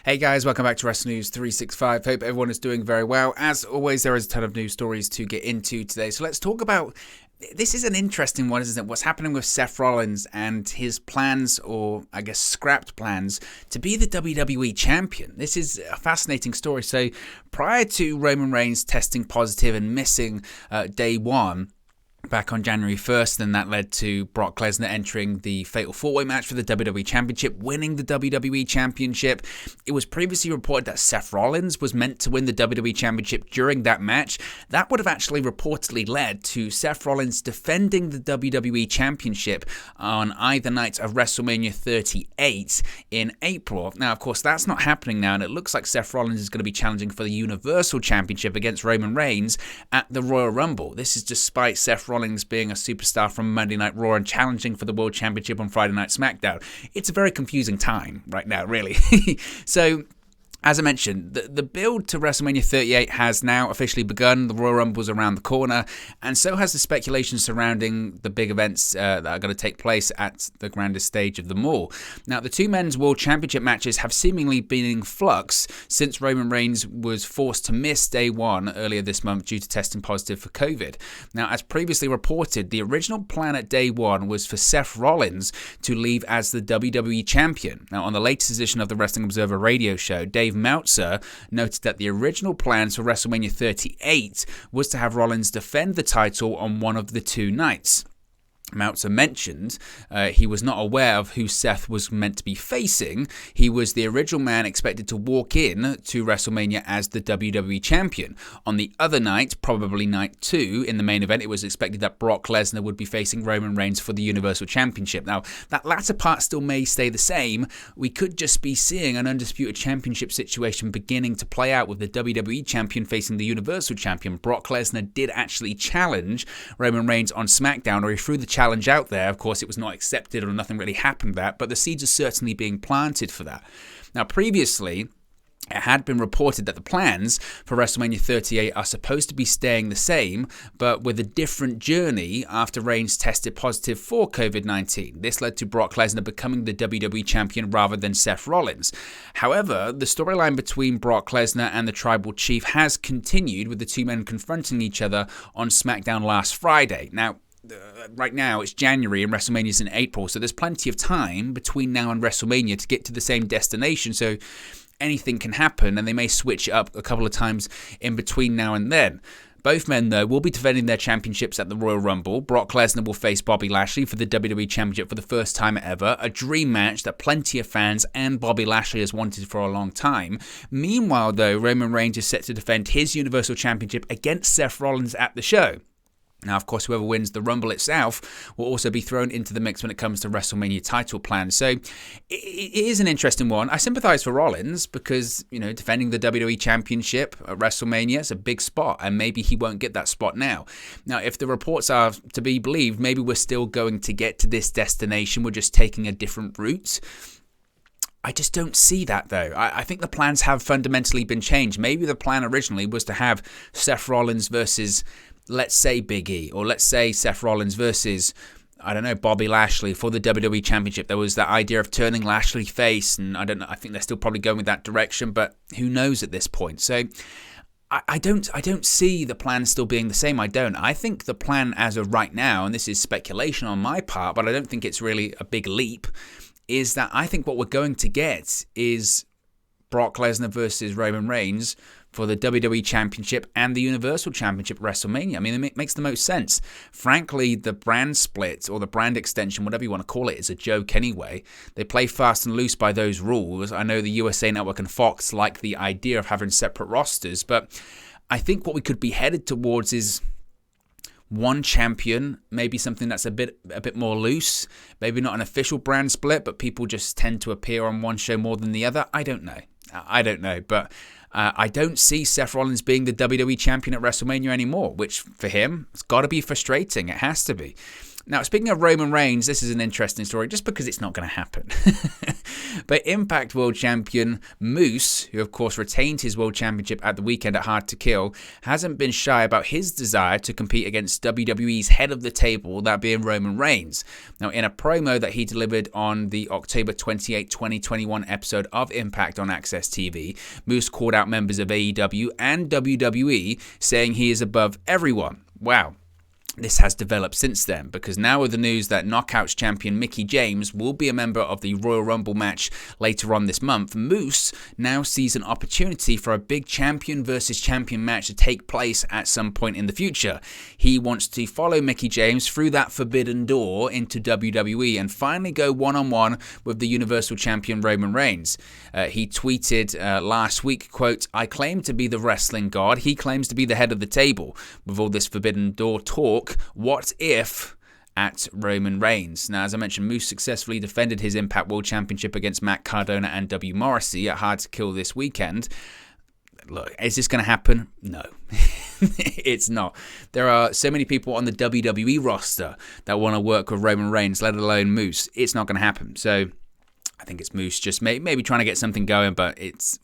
Hey guys, welcome back to Wrestling News 365. Hope everyone is doing very well. As always, there is a ton of news stories to get into today. So let's talk about, this is an interesting one, isn't it? What's happening with Seth Rollins and his plans, or I guess scrapped plans, to be the WWE champion. This is a fascinating story. So prior to Roman Reigns testing positive and missing day one, back on January 1st, then that led to Brock Lesnar entering the Fatal 4-Way match for the WWE Championship, winning the WWE Championship. It was previously reported that Seth Rollins was meant to win the WWE Championship during that match. That would have actually reportedly led to Seth Rollins defending the WWE Championship on either night of WrestleMania 38 in April. Now, of course, that's not happening now, and it looks like Seth Rollins is going to be challenging for the Universal Championship against Roman Reigns at the Royal Rumble. This is despite Seth Rollins being a superstar from Monday Night Raw and challenging for the World Championship on Friday Night SmackDown. It's a very confusing time right now, really. So, as I mentioned, the build to WrestleMania 38 has now officially begun. The Royal Rumble's around the corner, and so has the speculation surrounding the big events that are going to take place at the grandest stage of them all. Now, the two men's World Championship matches have seemingly been in flux since Roman Reigns was forced to miss day one earlier this month due to testing positive for COVID. Now, as previously reported, the original plan at day one was for Seth Rollins to leave as the WWE Champion. Now, on the latest edition of the Wrestling Observer radio show, Dave Meltzer noted that the original plans for WrestleMania 38 was to have Rollins defend the title on one of the two nights. Meltzer mentioned he was not aware of who Seth was meant to be facing. He was the original man expected to walk in to WrestleMania as the WWE Champion. On the other night, probably night 2, in the main event, it was expected that Brock Lesnar would be facing Roman Reigns for the Universal Championship. Now, that latter part still may stay the same. We could just be seeing an undisputed championship situation beginning to play out with the WWE Champion facing the Universal Champion. Brock Lesnar did actually challenge Roman Reigns on SmackDown, or he threw the challenge out there. Of course, it was not accepted or nothing really happened there, but the seeds are certainly being planted for that. Now, previously, it had been reported that the plans for WrestleMania 38 are supposed to be staying the same, but with a different journey after Reigns tested positive for COVID-19. This led to Brock Lesnar becoming the WWE Champion rather than Seth Rollins. However, the storyline between Brock Lesnar and the Tribal Chief has continued, with the two men confronting each other on SmackDown last Friday. Now, right now it's January and WrestleMania's in April, so there's plenty of time between now and WrestleMania to get to the same destination, so anything can happen, and they may switch it up a couple of times in between now and then. Both men, though, will be defending their championships at the Royal Rumble. Brock Lesnar will face Bobby Lashley for the WWE Championship for the first time ever, a dream match that plenty of fans and Bobby Lashley has wanted for a long time. Meanwhile, though, Roman Reigns is set to defend his Universal Championship against Seth Rollins at the show. Now, of course, whoever wins the Rumble itself will also be thrown into the mix when it comes to WrestleMania title plans. So it is an interesting one. I sympathize for Rollins because, defending the WWE Championship at WrestleMania is a big spot, and maybe he won't get that spot now. Now, if the reports are to be believed, maybe we're still going to get to this destination. We're just taking a different route. I just don't see that, though. I think the plans have fundamentally been changed. Maybe the plan originally was to have Seth Rollins versus, let's say, Big E, or let's say Seth Rollins versus, I don't know, Bobby Lashley for the WWE Championship. There was that idea of turning Lashley face, and I don't know, I think they're still probably going with that direction, but who knows at this point. So I don't see the plan still being the same. I don't. I think the plan as of right now, and this is speculation on my part, but I don't think it's really a big leap, is that I think what we're going to get is Brock Lesnar versus Roman Reigns for the WWE Championship and the Universal Championship at WrestleMania. I mean, it makes the most sense. Frankly, the brand split or the brand extension, whatever you want to call it, is a joke anyway. They play fast and loose by those rules. I know the USA Network and Fox like the idea of having separate rosters, but I think what we could be headed towards is one champion, maybe something that's a bit more loose, maybe not an official brand split, but people just tend to appear on one show more than the other. I don't know, but I don't see Seth Rollins being the WWE Champion at WrestleMania anymore, which for him, it's got to be frustrating. It has to be. Now, speaking of Roman Reigns, this is an interesting story just because it's not going to happen. But Impact World Champion Moose, who of course retained his World Championship at the weekend at Hard to Kill, hasn't been shy about his desire to compete against WWE's head of the table, that being Roman Reigns. Now, in a promo that he delivered on the October 28, 2021 episode of Impact on Access TV, Moose called out members of AEW and WWE, saying he is above everyone. Wow. This has developed since then, because now with the news that Knockouts champion Mickie James will be a member of the Royal Rumble match later on this month, Moose now sees an opportunity for a big champion versus champion match to take place at some point in the future. He wants to follow Mickie James through that forbidden door into WWE and finally go one-on-one with the Universal Champion Roman Reigns. He tweeted last week, quote, "I claim to be the wrestling god. He claims to be the head of the table. With all this forbidden door talk, what if at Roman Reigns?" Now, as I mentioned, Moose successfully defended his Impact World Championship against Matt Cardona and W. Morrissey at Hard to Kill this weekend. Look, is this going to happen? No. It's not. There are so many people on the WWE roster that want to work with Roman Reigns, let alone Moose. It's not going to happen. So I think it's Moose just maybe trying to get something going, but it's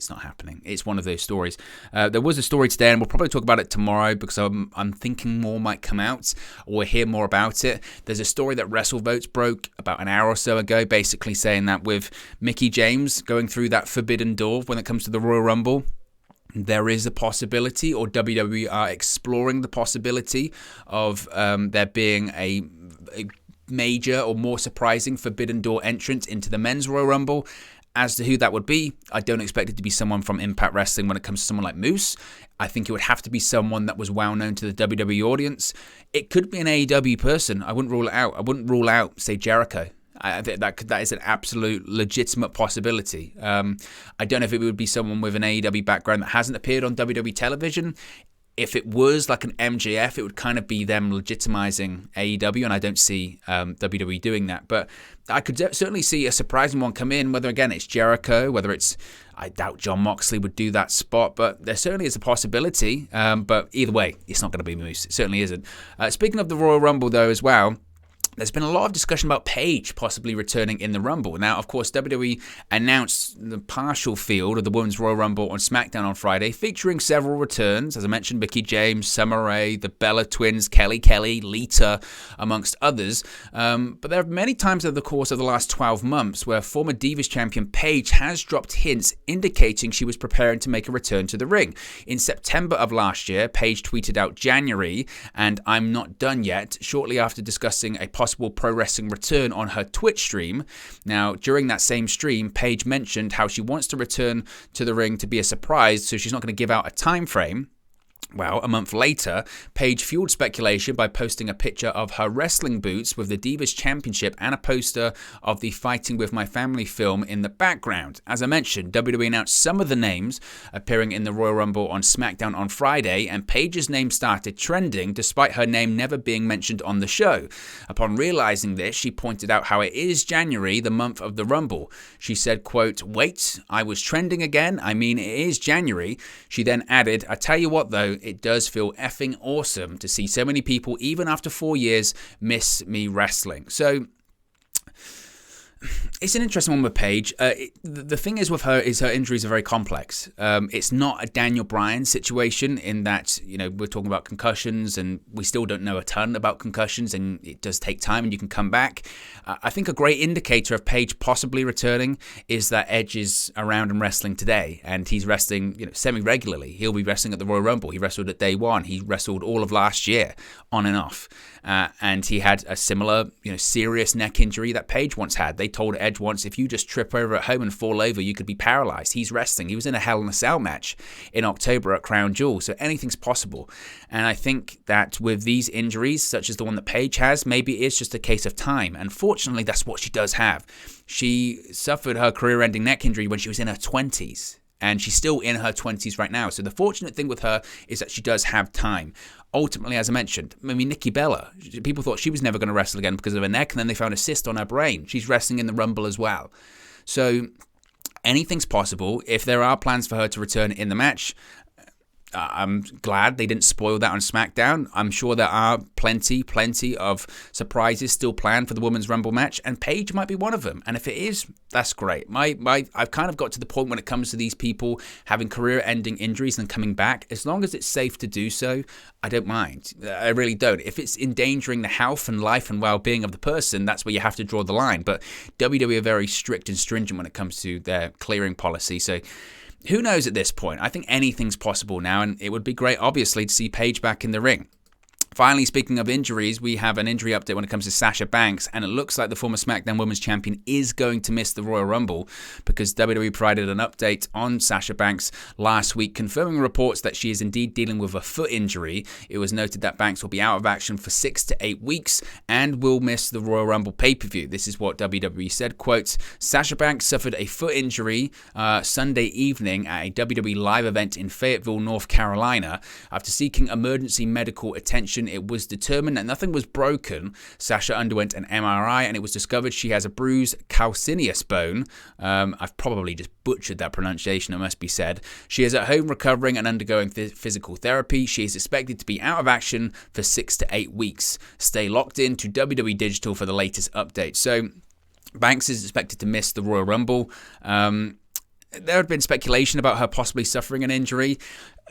not happening. It's one of those stories. There was a story today, and we'll probably talk about it tomorrow because I'm thinking more might come out or we'll hear more about it. There's a story that WrestleVotes broke about an hour or so ago, basically saying that with Mickie James going through that forbidden door when it comes to the Royal Rumble, there is a possibility, or WWE are exploring the possibility of there being a major or more surprising forbidden door entrance into the men's Royal Rumble. As to who that would be, I don't expect it to be someone from Impact Wrestling when it comes to someone like Moose. I think it would have to be someone that was well known to the WWE audience. It could be an AEW person. I wouldn't rule it out. I wouldn't rule out, say, Jericho. I think that is an absolute legitimate possibility. I don't know if it would be someone with an AEW background that hasn't appeared on WWE television. If it was like an MJF, it would kind of be them legitimizing AEW, and I don't see WWE doing that. But I could certainly see a surprising one come in, whether, again, it's Jericho, whether it's, I doubt Jon Moxley would do that spot, but there certainly is a possibility. But either way, it's not going to be Moose. It certainly isn't. Speaking of the Royal Rumble, though, as well, there's been a lot of discussion about Paige possibly returning in the Rumble. Now, of course, WWE announced the partial field of the Women's Royal Rumble on SmackDown on Friday, featuring several returns. As I mentioned, Mickie James, Summer Rae, the Bella Twins, Kelly, Lita, amongst others. But there are many times over the course of the last 12 months where former Divas champion Paige has dropped hints indicating she was preparing to make a return to the ring. In September of last year, Paige tweeted out January and "I'm not done yet," shortly after discussing a possible pro wrestling return on her Twitch stream. Now, during that same stream, Paige mentioned how she wants to return to the ring to be a surprise, so she's not going to give out a time frame. Well, a month later, Paige fueled speculation by posting a picture of her wrestling boots with the Divas Championship and a poster of the Fighting With My Family film in the background. As I mentioned, WWE announced some of the names appearing in the Royal Rumble on SmackDown on Friday, and Paige's name started trending despite her name never being mentioned on the show. Upon realizing this, she pointed out how it is January, the month of the Rumble. She said, quote, "Wait, I was trending again? I mean, it is January." She then added, "I tell you what though, it does feel effing awesome to see so many people, even after 4 years, miss me wrestling." So it's an interesting one with Paige. The thing is with her is her injuries are very complex. It's not a Daniel Bryan situation in that, you know, we're talking about concussions and we still don't know a ton about concussions, and it does take time and you can come back. I think a great indicator of Paige possibly returning is that Edge is around and wrestling today, and he's wrestling, you know, semi-regularly. He'll be wrestling at the Royal Rumble. He wrestled at day one. He wrestled all of last year on and off. And he had a similar, you know, serious neck injury that Paige once had. They told Edge once, if you just trip over at home and fall over, you could be paralyzed. He's wrestling. He was in a Hell in a Cell match in October at Crown Jewel, so anything's possible. And I think that with these injuries, such as the one that Paige has, maybe it is just a case of time. And fortunately, that's what she does have. She suffered her career-ending neck injury when she was in her 20s. And she's still in her 20s right now. So the fortunate thing with her is that she does have time. Ultimately, as I mentioned, I mean, Nikki Bella, people thought she was never going to wrestle again because of her neck, and then they found a cyst on her brain. She's wrestling in the Rumble as well. So anything's possible. If there are plans for her to return in the match, I'm glad they didn't spoil that on SmackDown. I'm sure there are plenty of surprises still planned for the Women's Rumble match, and Paige might be one of them. And if it is, that's great. I've kind of got to the point when it comes to these people having career-ending injuries and coming back. As long as it's safe to do so, I don't mind. I really don't. If it's endangering the health and life and well-being of the person, that's where you have to draw the line. But WWE are very strict and stringent when it comes to their clearing policy. So who knows at this point? I think anything's possible now, and it would be great, obviously, to see Paige back in the ring. Finally, speaking of injuries, we have an injury update when it comes to Sasha Banks, and it looks like the former SmackDown Women's Champion is going to miss the Royal Rumble because WWE provided an update on Sasha Banks last week, confirming reports that she is indeed dealing with a foot injury. It was noted that Banks will be out of action for 6 to 8 weeks and will miss the Royal Rumble pay-per-view. This is what WWE said, quote, Sasha Banks suffered a foot injury Sunday evening at a WWE live event in Fayetteville, North Carolina. After seeking emergency medical attention, it was determined that nothing was broken. Sasha underwent an MRI and it was discovered she has a bruised calcaneus bone. I've probably just butchered that pronunciation, it must be said. She is at home recovering and undergoing physical therapy. She is expected to be out of action for 6 to 8 weeks. Stay locked in to WWE Digital for the latest update. So Banks is expected to miss the Royal Rumble. There had been speculation about her possibly suffering an injury.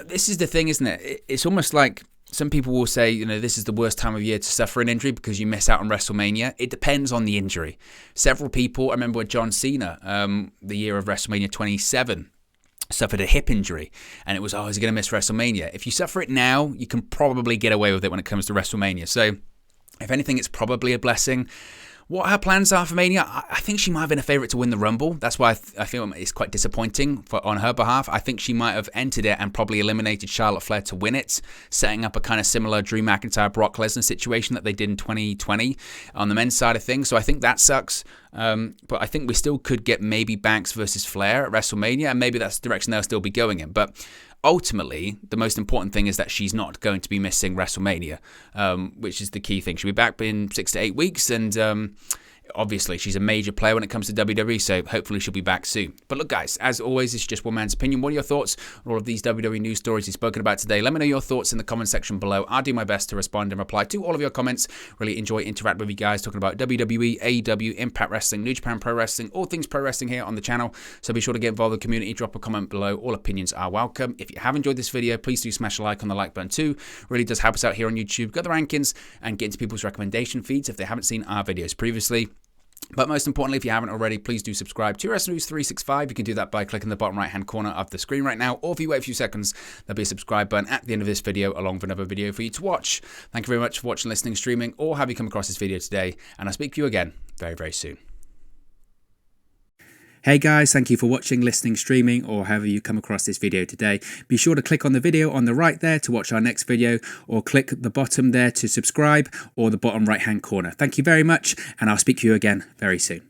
This is the thing, isn't it? It's almost like some people will say, you know, this is the worst time of year to suffer an injury because you miss out on WrestleMania. It depends on the injury. Several people, I remember with John Cena, the year of WrestleMania 27, suffered a hip injury, and it was, is he going to miss WrestleMania? If you suffer it now, you can probably get away with it when it comes to WrestleMania. So, if anything, it's probably a blessing. What her plans are for Mania, I think she might have been a favourite to win the Rumble. That's why I feel it's quite disappointing on her behalf. I think she might have entered it and probably eliminated Charlotte Flair to win it, setting up a kind of similar Drew McIntyre-Brock Lesnar situation that they did in 2020 on the men's side of things. So I think that sucks. But I think we still could get maybe Banks versus Flair at WrestleMania, and maybe that's the direction they'll still be going in. But ultimately, the most important thing is that she's not going to be missing WrestleMania, which is the key thing. She'll be back in 6 to 8 weeks, and obviously she's a major player when it comes to WWE, so hopefully she'll be back soon. But look, guys, as always, it's just one man's opinion. What are your thoughts on all of these WWE news stories we've spoken about today? Let me know your thoughts in the comment section below. I'll do my best to respond and reply to all of your comments. Really enjoy interacting with you guys, talking about WWE, AEW, Impact Wrestling, New Japan Pro Wrestling, all things pro wrestling here on the channel. So be sure to get involved in the community, drop a comment below. All opinions are welcome. If you have enjoyed this video, please do smash a like on the like button too. Really does help us out here on YouTube. Go to the rankings and get into people's recommendation feeds if they haven't seen our videos previously. But most importantly, if you haven't already, please do subscribe to Wrestling News 365. You can do that by clicking the bottom right-hand corner of the screen right now, or if you wait a few seconds, there'll be a subscribe button at the end of this video, along with another video for you to watch. Thank you very much for watching, listening, streaming, or have you come across this video today, and I'll speak to you again very, very soon. Hey guys, thank you for watching, listening, streaming, or however you come across this video today. Be sure to click on the video on the right there to watch our next video, or click the bottom there to subscribe, or the bottom right hand corner. Thank you very much, and I'll speak to you again very soon.